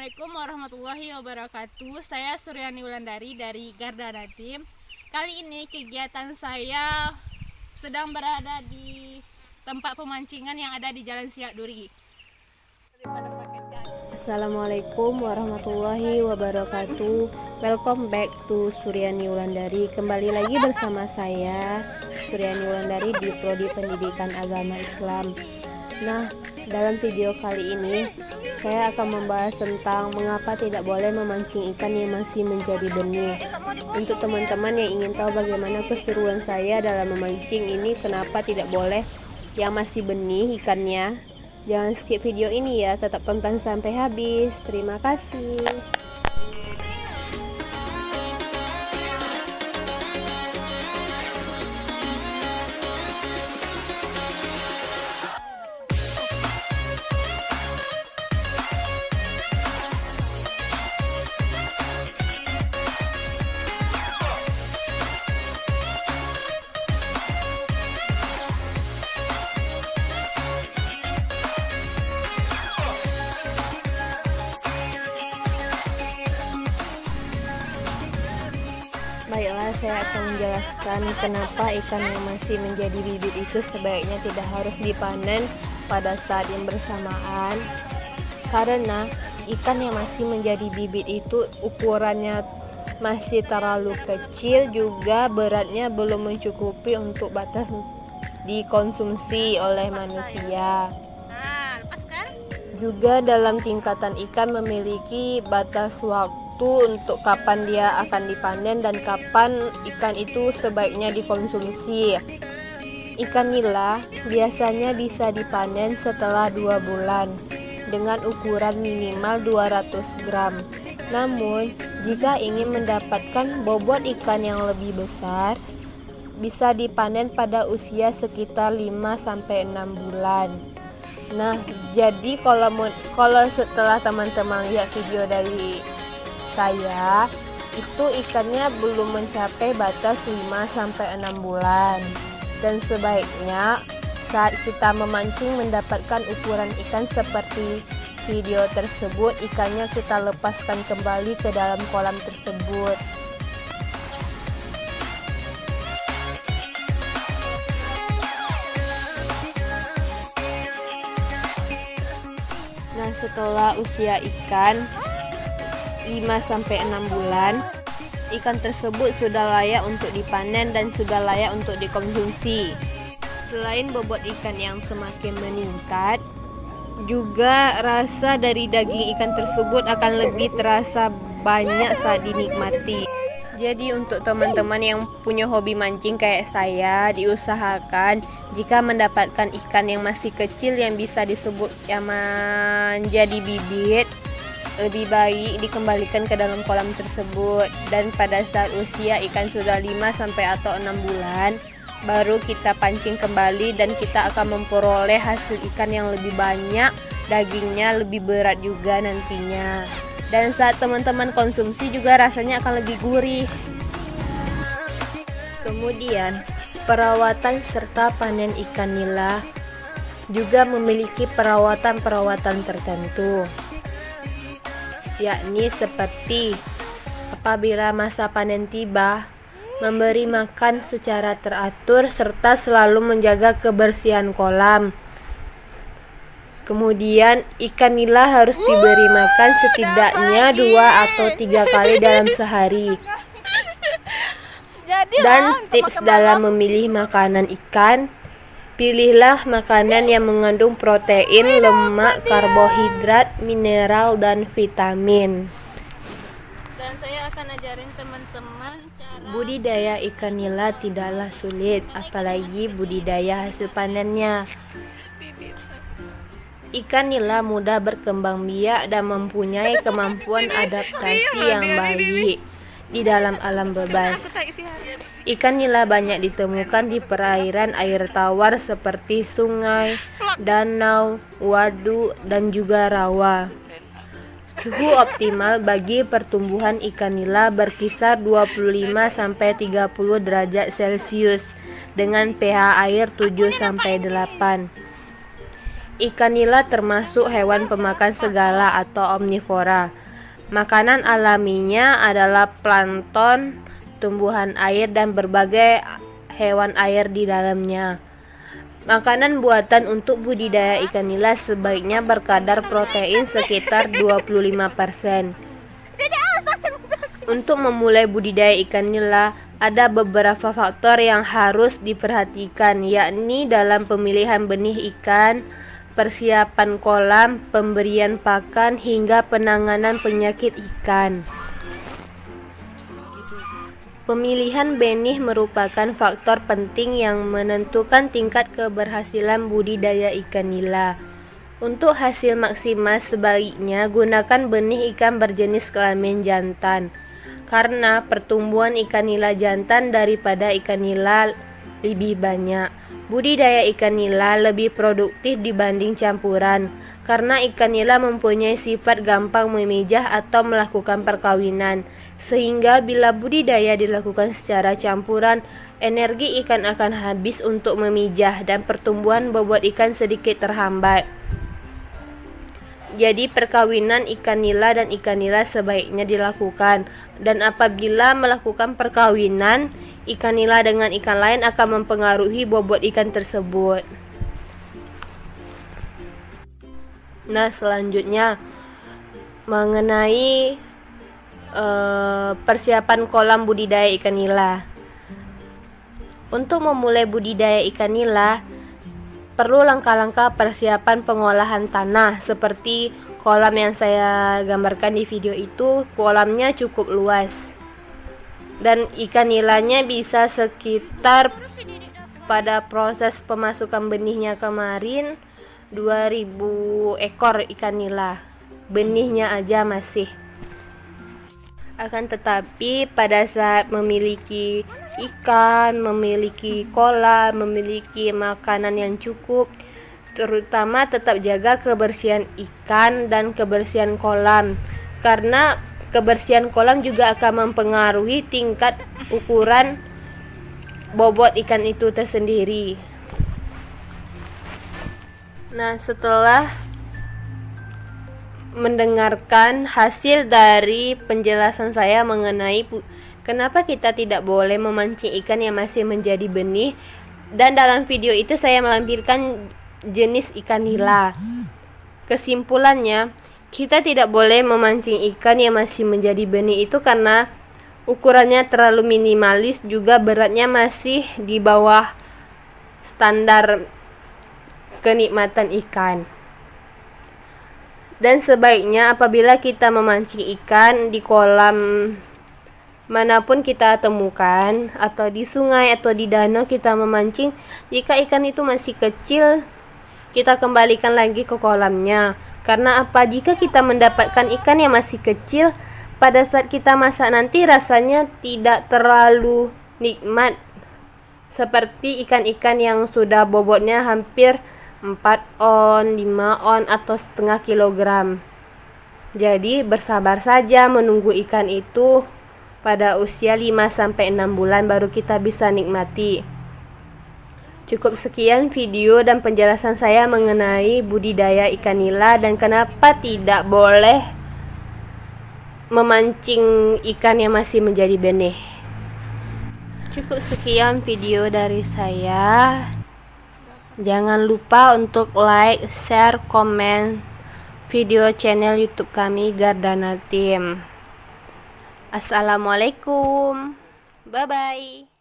Assalamualaikum warahmatullahi wabarakatuh. Saya Suryani Wulandari dari Gardana Team. Kali ini kegiatan saya sedang berada di tempat pemancingan yang ada di Jalan Siak Duri. Assalamualaikum warahmatullahi wabarakatuh. Welcome back to Suryani Wulandari. Kembali lagi bersama saya Suryani Wulandari di Prodi Pendidikan Agama Islam. Nah, dalam video kali ini saya akan membahas tentang mengapa tidak boleh memancing ikan yang masih menjadi benih. Untuk teman-teman yang ingin tahu bagaimana keseruan saya dalam memancing ini, kenapa tidak boleh yang masih benih ikannya, jangan skip video ini ya, tetap tonton sampai habis. Terima kasih. Baiklah, saya akan menjelaskan kenapa ikan yang masih menjadi bibit itu sebaiknya tidak harus dipanen pada saat yang bersamaan. Karena ikan yang masih menjadi bibit itu ukurannya masih terlalu kecil, juga beratnya belum mencukupi untuk batas dikonsumsi oleh manusia. Juga dalam tingkatan ikan memiliki batas waktu untuk kapan dia akan dipanen dan kapan ikan itu sebaiknya dikonsumsi. Ikan nila biasanya bisa dipanen setelah 2 bulan dengan ukuran minimal 200 gram. Namun, jika ingin mendapatkan bobot ikan yang lebih besar, bisa dipanen pada usia sekitar 5-6 bulan. Nah, jadi kalau setelah teman-teman lihat video dari saya, itu ikannya belum mencapai batas 5-6 bulan. Dan sebaiknya saat kita memancing mendapatkan ukuran ikan seperti video tersebut, ikannya kita lepaskan kembali ke dalam kolam tersebut. Nah, setelah usia ikan 5-6 bulan, ikan tersebut sudah layak untuk dipanen dan sudah layak untuk dikonsumsi. Selain bobot ikan yang semakin meningkat, juga rasa dari daging ikan tersebut akan lebih terasa banyak saat dinikmati. Jadi untuk teman-teman yang punya hobi mancing kayak saya, diusahakan jika mendapatkan ikan yang masih kecil yang bisa disebut yang menjadi bibit, lebih baik dikembalikan ke dalam kolam tersebut. Dan pada saat usia ikan sudah 5-6 bulan, baru kita pancing kembali dan kita akan memperoleh hasil ikan yang lebih banyak, dagingnya lebih berat juga nantinya. Dan saat teman-teman konsumsi juga rasanya akan lebih gurih. Kemudian, perawatan serta panen ikan nila juga memiliki perawatan-perawatan tertentu, yakni seperti apabila masa panen tiba, memberi makan secara teratur serta selalu menjaga kebersihan kolam. Kemudian ikan nila harus diberi makan setidaknya 2 atau 3 kali dalam sehari. Dan tips dalam memilih makanan ikan, pilihlah makanan yang mengandung protein, lemak, karbohidrat, mineral, dan vitamin. Dan saya akan ajarin teman-teman cara Budidaya ikan nila tidaklah sulit, apalagi budidaya hasil panennya. Ikan nila mudah berkembang biak dan mempunyai kemampuan adaptasi yang baik di dalam alam bebas. Ikan nila banyak ditemukan di perairan air tawar seperti sungai, danau, waduk, dan juga rawa. Suhu optimal bagi pertumbuhan ikan nila berkisar 25-30 derajat Celcius dengan pH air 7-8. Ikan nila termasuk hewan pemakan segala atau omnivora. Makanan alaminya adalah plankton, tumbuhan air, dan berbagai hewan air di dalamnya. Makanan buatan untuk budidaya ikan nila sebaiknya berkadar protein sekitar 25%. Untuk memulai budidaya ikan nila, ada beberapa faktor yang harus diperhatikan, yakni dalam pemilihan benih ikan, persiapan kolam, pemberian pakan, hingga penanganan penyakit ikan. Pemilihan benih merupakan faktor penting yang menentukan tingkat keberhasilan budidaya ikan nila. Untuk hasil maksimal sebaliknya, gunakan benih ikan berjenis kelamin jantan, karena pertumbuhan ikan nila jantan daripada ikan nila lebih banyak. Budidaya ikan nila lebih produktif dibanding campuran, karena ikan nila mempunyai sifat gampang memijah atau melakukan perkawinan, sehingga bila budidaya dilakukan secara campuran, energi ikan akan habis untuk memijah dan pertumbuhan bobot ikan sedikit terhambat. Jadi perkawinan ikan nila dan ikan nila sebaiknya dilakukan, dan apabila melakukan perkawinan ikan nila dengan ikan lain akan mempengaruhi bobot ikan tersebut. Nah, selanjutnya mengenai persiapan kolam budidaya ikan nila. Untuk memulai budidaya ikan nila, perlu langkah-langkah persiapan pengolahan tanah seperti kolam yang saya gambarkan di video itu. Kolamnya cukup luas dan ikan nilanya bisa sekitar, pada proses pemasukan benihnya kemarin, 2000 ekor ikan nila. Benihnya aja masih. Akan tetapi pada saat memiliki ikan, memiliki kolam, memiliki makanan yang cukup, terutama tetap jaga kebersihan ikan dan kebersihan kolam, karena kebersihan kolam juga akan mempengaruhi tingkat ukuran bobot ikan itu tersendiri. Nah, setelah mendengarkan hasil dari penjelasan saya mengenai kenapa kita tidak boleh memancing ikan yang masih menjadi benih, dan dalam video itu saya melampirkan jenis ikan nila. Kesimpulannya, kita tidak boleh memancing ikan yang masih menjadi benih itu karena ukurannya terlalu minimalis, juga beratnya masih di bawah standar kenikmatan ikan. Dan sebaiknya apabila kita memancing ikan di kolam manapun kita temukan, atau di sungai atau di danau kita memancing, jika ikan itu masih kecil, kita kembalikan lagi ke kolamnya. Karena apa? Jika kita mendapatkan ikan yang masih kecil, pada saat kita masak nanti rasanya tidak terlalu nikmat seperti ikan-ikan yang sudah bobotnya hampir 4 on, 5 on, atau setengah kilogram. Jadi bersabar saja menunggu ikan itu pada usia 5-6 bulan baru kita bisa nikmati. Cukup sekian video dan penjelasan saya mengenai budidaya ikan nila dan kenapa tidak boleh memancing ikan yang masih menjadi benih. Cukup sekian video dari saya. Jangan lupa untuk like, share, komen video channel YouTube kami Gardana Team. Assalamualaikum. Bye bye.